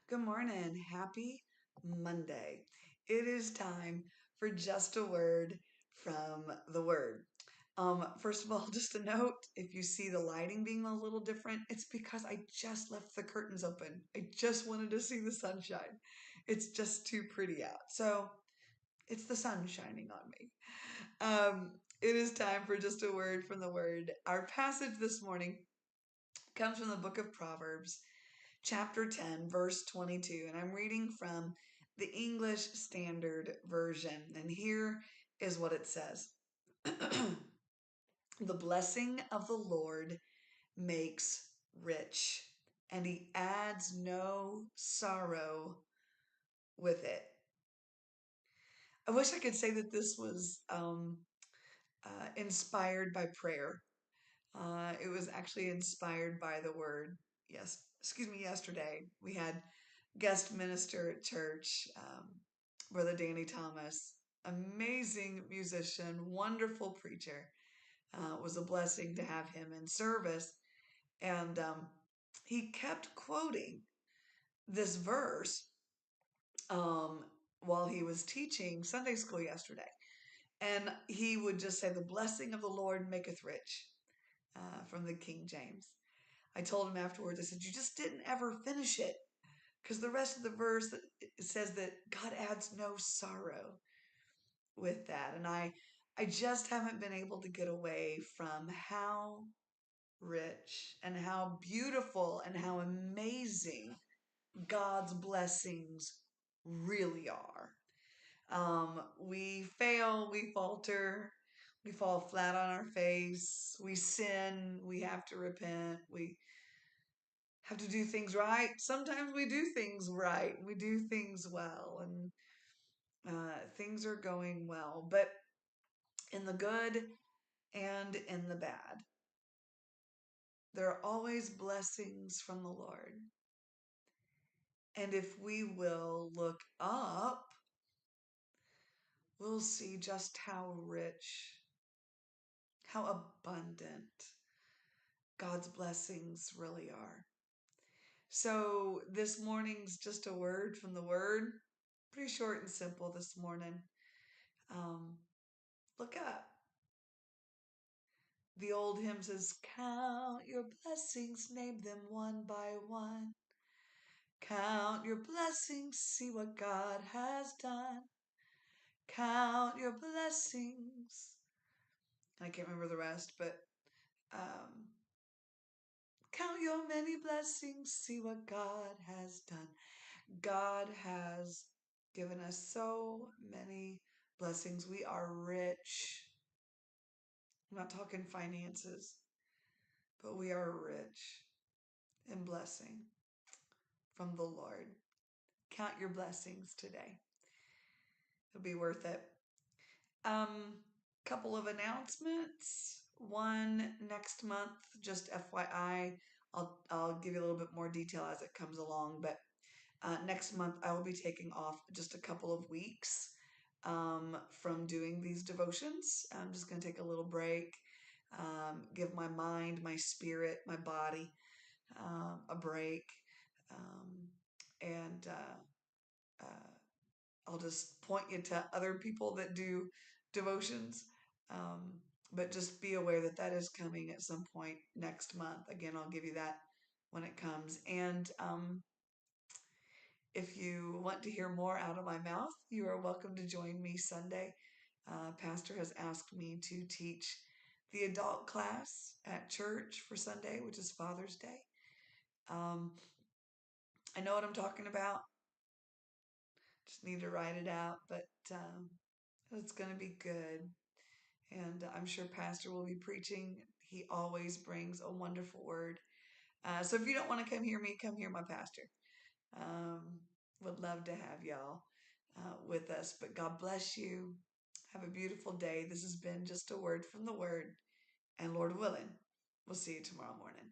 Good morning. Happy Monday. It is time for just a word from the Word. First of all, just a note, if you see the lighting being a little different, it's because I just left the curtains open. I just wanted to see the sunshine. It's just too pretty out. So it's the sun shining on me. It is time for just a word from the Word. Our passage this morning comes from the book of Proverbs, chapter 10, verse 22. And I'm reading from the English Standard Version. And here is what it says. The blessing of the Lord makes rich, and he adds no sorrow with it. I wish I could say that this was inspired by prayer. It was actually inspired by the word. Yesterday we had guest minister at church, Brother Danny Thomas, amazing musician, wonderful preacher. It was a blessing to have him in service. And he kept quoting this verse um, while he was teaching Sunday school yesterday. And he would just say, "The blessing of the Lord maketh rich," from the King James. I told him afterwards, I said, "You just didn't ever finish it." Because the rest of the verse says that God adds no sorrow with that. And I just haven't been able to get away from how rich and how beautiful and how amazing God's blessings really are. We fail, we falter, we fall flat on our face, we sin, we have to repent, we have to do things right. Sometimes we do things right, we do things well, and things are going well. But in the good and in the bad, there are always blessings from the Lord. And if we will look up, we'll see just how rich, how abundant God's blessings really are. So this morning's just a word from the Word. Pretty short and simple this morning. Um, look up. The old hymn says, "Count your blessings, name them one by one. Count your blessings, see what God has done. Count your blessings." I can't remember the rest, but um, count your many blessings, see what God has done. God has given us so many blessings. We are rich. I'm not talking finances, but we are rich in blessing from the Lord. Count your blessings today. It'll be worth it. Couple of announcements. One, next month, just FYI, I'll give you a little bit more detail as it comes along, but next month I will be taking off just a couple of weeks from doing these devotions. I'm just going to take a little break, give my mind, my spirit, my body a break, and I'll just point you to other people that do devotions. Um, but just be aware that that is coming at some point next month. Again, I'll give you that when it comes. And if you want to hear more out of my mouth, you are welcome to join me Sunday. Pastor has asked me to teach the adult class at church for Sunday, which is Father's Day. I know what I'm talking about. Just need to write it out, but it's going to be good. And I'm sure Pastor will be preaching. He always brings a wonderful word. So if you don't want to come hear me, come hear my pastor. Um, would love to have y'all with us. But God bless you. Have a beautiful day. This has been just a word from the Word. And Lord willing, we'll see you tomorrow morning.